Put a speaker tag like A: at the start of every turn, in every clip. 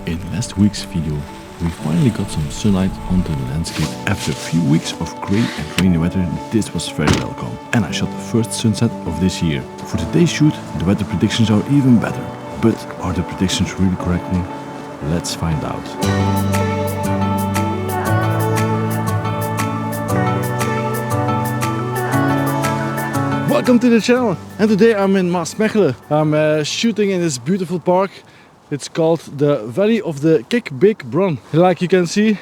A: In last week's video, we finally got some sunlight onto the landscape. After a few weeks of grey and rainy weather, this was very welcome. And I shot the first sunset of this year. For today's shoot, the weather predictions are even better. But are the predictions really correctly? Let's find out. Welcome to the channel, and today I'm in Maasmechelen. I'm shooting in this beautiful park. It's called the Valley of the Kikbik. Like you can see,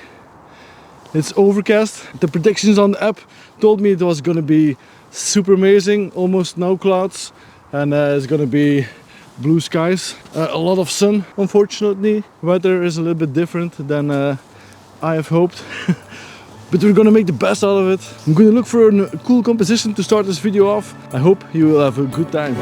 A: it's overcast. The predictions on the app told me it was gonna be super amazing, almost no clouds, and it's gonna be blue skies, a lot of sun. Unfortunately, weather is a little bit different than I have hoped. But we're gonna make the best out of it. I'm gonna look for a cool composition to start this video off. I hope you will have a good time.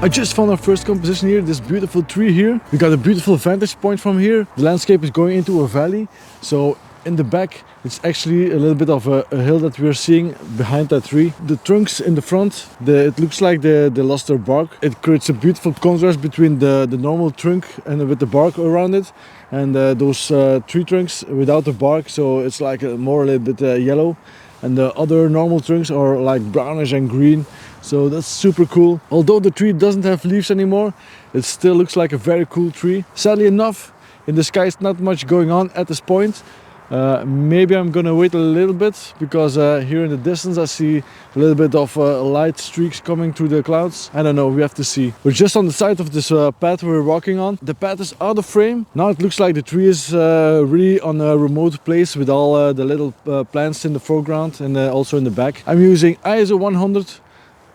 A: I just found our first composition here, this beautiful tree here. We got a beautiful vantage point from here. The landscape is going into a valley, so in the back it's actually a little bit of a hill that we're seeing behind that tree. The trunks in the front, it looks like they lost their bark. It creates a beautiful contrast between the normal trunk and with the bark around it, and those tree trunks without the bark, so it's like a little bit yellow, and the other normal trunks are like brownish and green. So that's super cool. Although the tree doesn't have leaves anymore, it still looks like a very cool tree. Sadly enough, in the sky is not much going on at this point. Maybe I'm gonna wait a little bit, because here in the distance I see a little bit of light streaks coming through the clouds. I don't know, we have to see. We're just on the side of this path we're walking on. The path is out of frame. Now it looks like the tree is really on a remote place with all the little plants in the foreground and also in the back. I'm using ISO 100,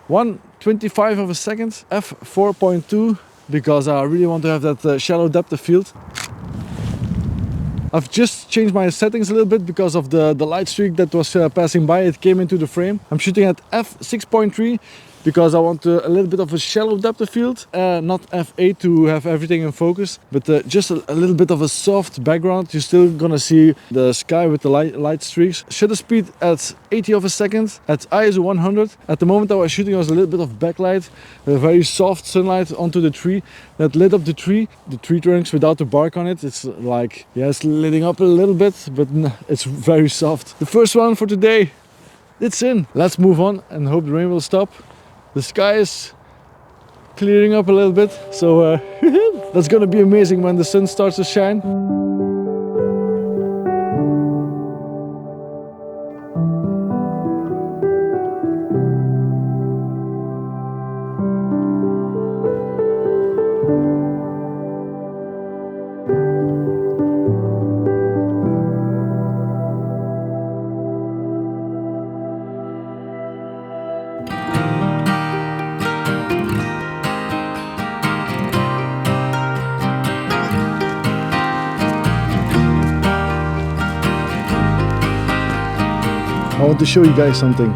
A: 1/25 of a second, f4.2, because I really want to have that shallow depth of field. I've just changed my settings a little bit because of the light streak that was passing by. It came into the frame. I'm shooting at f6.3 because I want a little bit of a shallow depth of field, not f8 to have everything in focus, but just a little bit of a soft background. You're still gonna see the sky with the light streaks. Shutter speed at 80 of a second at ISO 100. At the moment I was shooting, there was a little bit of backlight, a very soft sunlight onto the tree that lit up the tree trunks without the bark on it. It's like, yeah, it's lighting up a little bit, but it's very soft. The first one for today, it's in. Let's move on and hope the rain will stop. The sky is clearing up a little bit, so that's gonna be amazing when the sun starts to shine. I want to show you guys something.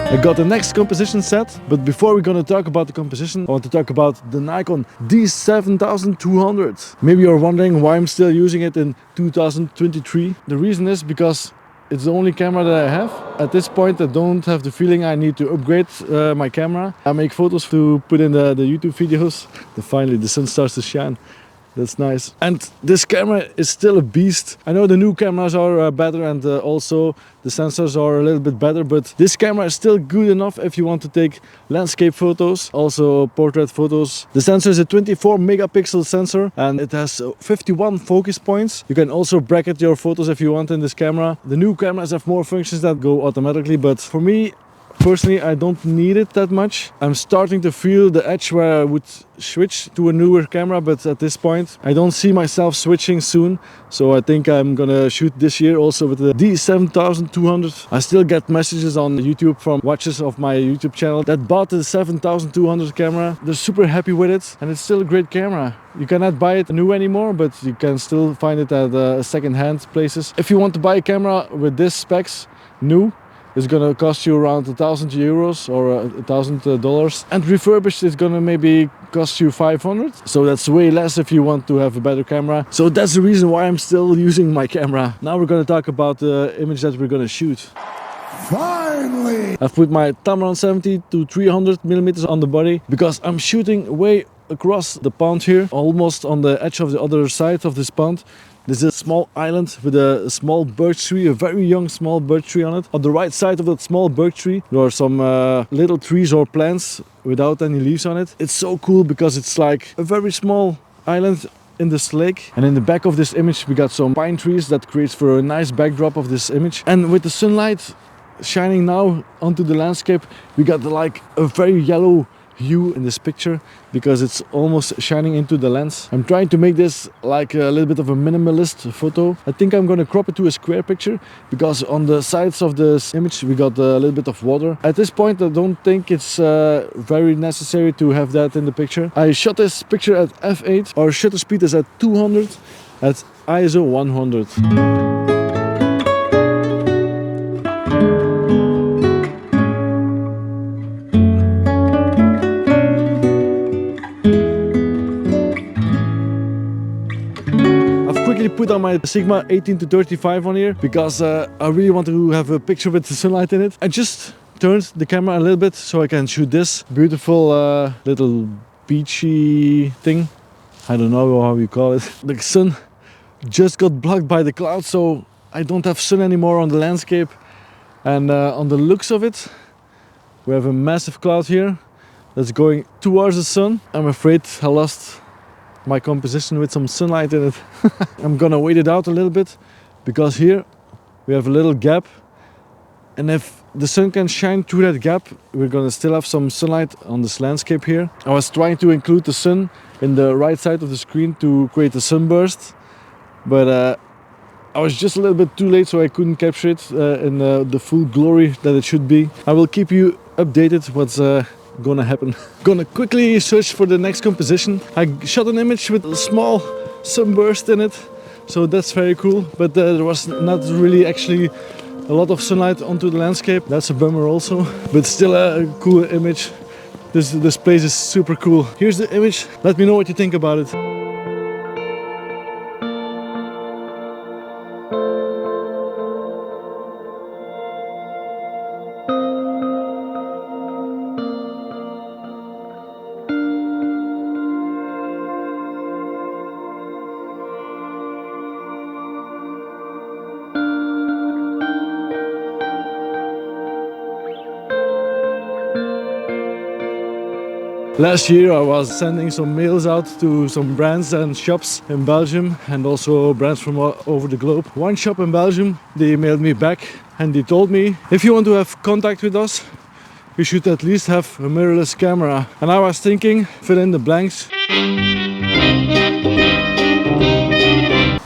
A: I got the next composition set, but before we're gonna talk about the composition, I want to talk about the Nikon D7200. Maybe you're wondering why I'm still using it in 2023. The reason is because it's the only camera that I have. At this point I don't have the feeling I need to upgrade my camera. I make photos to put in the YouTube videos. Then finally the sun starts to shine. That's nice. And this camera is still a beast. I know the new cameras are better, and also the sensors are a little bit better, but this camera is still good enough if you want to take landscape photos, also portrait photos. The sensor is a 24 megapixel sensor and it has 51 focus points. You can also bracket your photos if you want in this camera. The new cameras have more functions that go automatically, but for me, personally, I don't need it that much. I'm starting to feel the edge where I would switch to a newer camera, but at this point I don't see myself switching soon. So I think I'm gonna shoot this year also with the D7200. I still get messages on YouTube from watchers of my YouTube channel that bought the 7200 camera. They're super happy with it, and it's still a great camera. You cannot buy it new anymore, but you can still find it at second-hand places. If you want to buy a camera with this specs new, is gonna cost you around €1,000 or $1,000, and refurbished is gonna maybe cost you 500. So that's way less if you want to have a better camera. So that's the reason why I'm still using my camera. Now we're gonna talk about the image that we're gonna shoot. Finally! I've put my Tamron 70 to 300mm on the body because I'm shooting way across the pond here, almost on the edge of the other side of this pond. There's a small island with a small birch tree, a very young small birch tree on it. On the right side of that small birch tree, there are some little trees or plants without any leaves on it. It's so cool because it's like a very small island in this lake. And in the back of this image we got some pine trees that creates for a nice backdrop of this image. And with the sunlight shining now onto the landscape, we got like a very yellow hue in this picture because it's almost shining into the lens. I'm trying to make this like a little bit of a minimalist photo. I think I'm gonna crop it to a square picture because on the sides of this image we got a little bit of water. At this point I don't think it's very necessary to have that in the picture. I shot this picture at f8. Our shutter speed is at 200 at ISO 100. Put on my Sigma 18 to 35 on here because I really want to have a picture with the sunlight in it. I just turned the camera a little bit so I can shoot this beautiful little beachy thing. I don't know how you call it. The sun just got blocked by the clouds, so I don't have sun anymore on the landscape. And on the looks of it, we have a massive cloud here that's going towards the sun. I'm afraid I lost my composition with some sunlight in it. I'm gonna wait it out a little bit because here we have a little gap, and if the sun can shine through that gap we're gonna still have some sunlight on this landscape here. I was trying to include the sun in the right side of the screen to create a sunburst, but I was just a little bit too late, so I couldn't capture it in the full glory that it should be. I will keep you updated what's gonna happen. Gonna quickly search for the next composition. I shot an image with a small sunburst in it, so that's very cool, but there was not really actually a lot of sunlight onto the landscape. That's a bummer also, but still a cool image. This place is super cool. Here's the image. Let me know what you think about it. Last year I was sending some mails out to some brands and shops in Belgium and also brands from all over the globe. One shop in Belgium, they mailed me back and they told me, if you want to have contact with us, you should at least have a mirrorless camera. And I was thinking, fill in the blanks.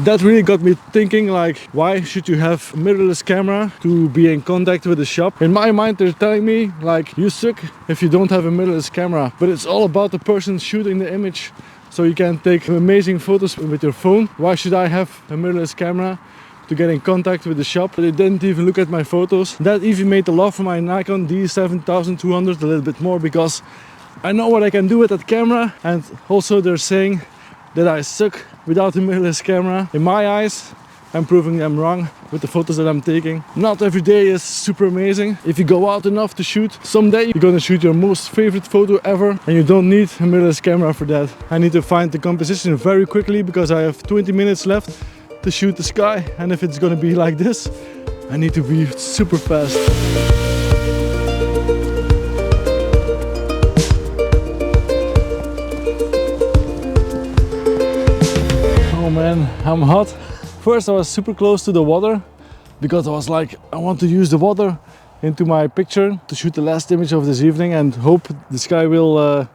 A: That really got me thinking, like, why should you have a mirrorless camera to be in contact with the shop? In my mind they're telling me, like, you suck if you don't have a mirrorless camera. But it's all about the person shooting the image. So you can take amazing photos with your phone. Why should I have a mirrorless camera to get in contact with the shop? They didn't even look at my photos. That even made the love for my Nikon D7200 a little bit more, because I know what I can do with that camera. And also they're saying that I suck without a mirrorless camera. In my eyes, I'm proving them wrong with the photos that I'm taking. Not every day is super amazing. If you go out enough to shoot, someday you're gonna shoot your most favorite photo ever, and you don't need a mirrorless camera for that. I need to find the composition very quickly because I have 20 minutes left to shoot the sky, and if it's gonna be like this, I need to be super fast. Oh man, I'm hot. First I was super close to the water because I was like, I want to use the water into my picture to shoot the last image of this evening and hope the sky will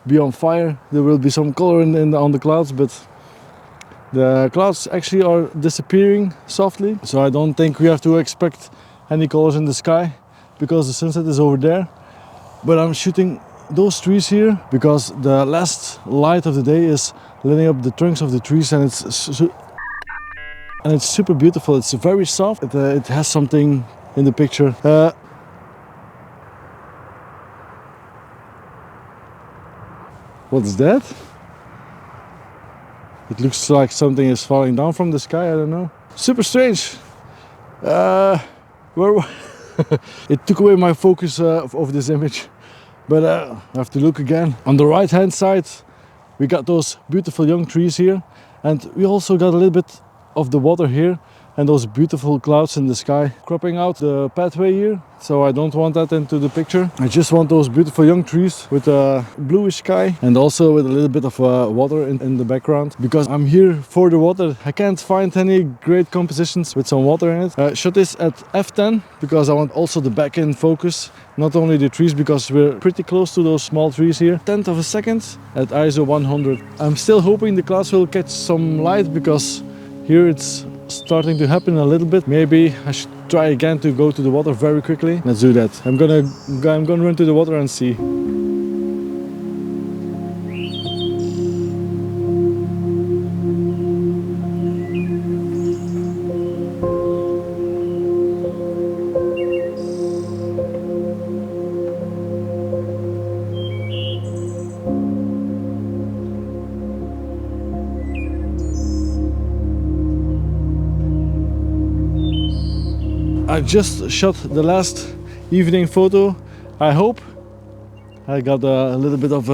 A: be on fire. There will be some color on the clouds, but the clouds actually are disappearing softly, so I don't think we have to expect any colors in the sky because the sunset is over there. But I'm shooting those trees here because the last light of the day is lighting up the trunks of the trees, and it's super beautiful. It's very soft. It has something in the picture. What's that? It looks like something is falling down from the sky, I don't know. Super strange. It took away my focus of this image, but I have to look again. On the right hand side we got those beautiful young trees here, and we also got a little bit of the water here and those beautiful clouds in the sky cropping out the pathway here. So I don't want that into the picture. I just want those beautiful young trees with a bluish sky and also with a little bit of water in the background, because I'm here for the water. I can't find any great compositions with some water in it. Shot this at f10 because I want also the back in focus, not only the trees, because we're pretty close to those small trees here. 10th of a second at ISO 100. I'm still hoping the clouds will catch some light, because here it's starting to happen a little bit. Maybe I should try again to go to the water very quickly. Let's do that. I'm gonna run to the water and see. I just shot the last evening photo. I hope I got a little bit of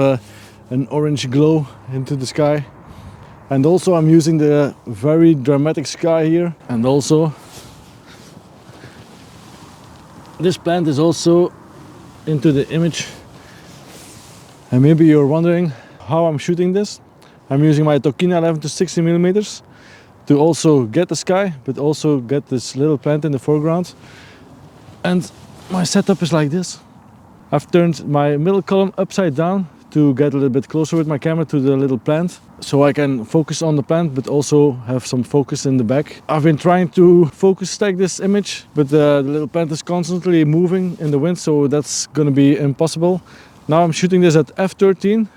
A: an orange glow into the sky, and also I'm using the very dramatic sky here, and also this plant is also into the image. And maybe you're wondering how I'm shooting this. I'm using my Tokina 11 to 60 millimeters to also get the sky, but also get this little plant in the foreground. And my setup is like this. I've turned my middle column upside down to get a little bit closer with my camera to the little plant, so I can focus on the plant but also have some focus in the back. I've been trying to focus stack this image, but the little plant is constantly moving in the wind, so that's gonna be impossible. Now I'm shooting this at f13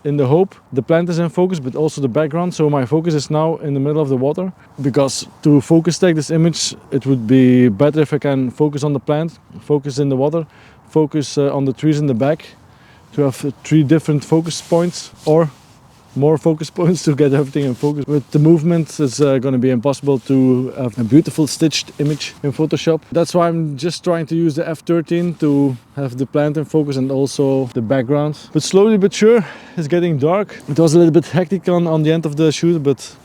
A: in the hope the plant is in focus, but also the background, so my focus is now in the middle of the water. Because to focus stack this image, it would be better if I can focus on the plant, focus in the water, focus on the trees in the back, to have 3 different focus points, or more focus points to get everything in focus. With the movement, it's going to be impossible to have a beautiful stitched image in Photoshop. That's why I'm just trying to use the f13 to have the plant in focus and also the background. But slowly but sure, it's getting dark. It was a little bit hectic on the end of the shoot, but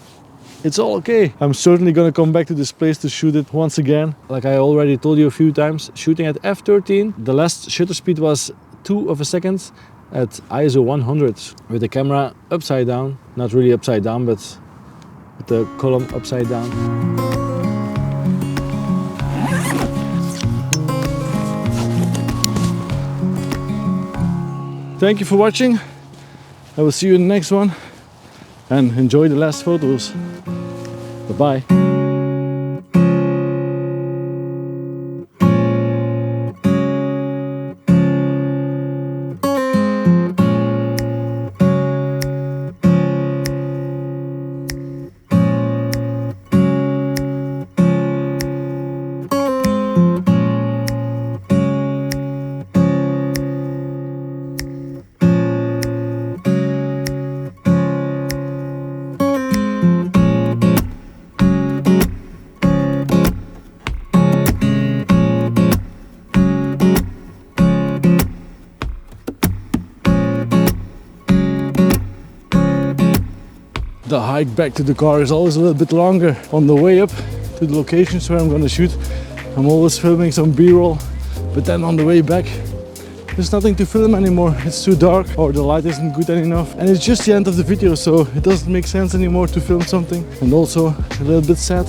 A: it's all okay. I'm certainly going to come back to this place to shoot it once again. Like I already told you a few times, shooting at f13. The last shutter speed was 2 of a second at ISO 100 with the camera upside down. Not really upside down, but with the column upside down. Thank you for watching. I will see you in the next one, and enjoy the last photos. Bye bye. The hike back to the car is always a little bit longer. On the way up to the locations where I'm gonna shoot, I'm always filming some B-roll, but then on the way back there's nothing to film anymore. It's too dark or the light isn't good enough, and it's just the end of the video, so it doesn't make sense anymore to film something. And also a little bit sad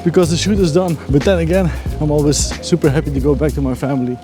A: because the shoot is done, but then again I'm always super happy to go back to my family.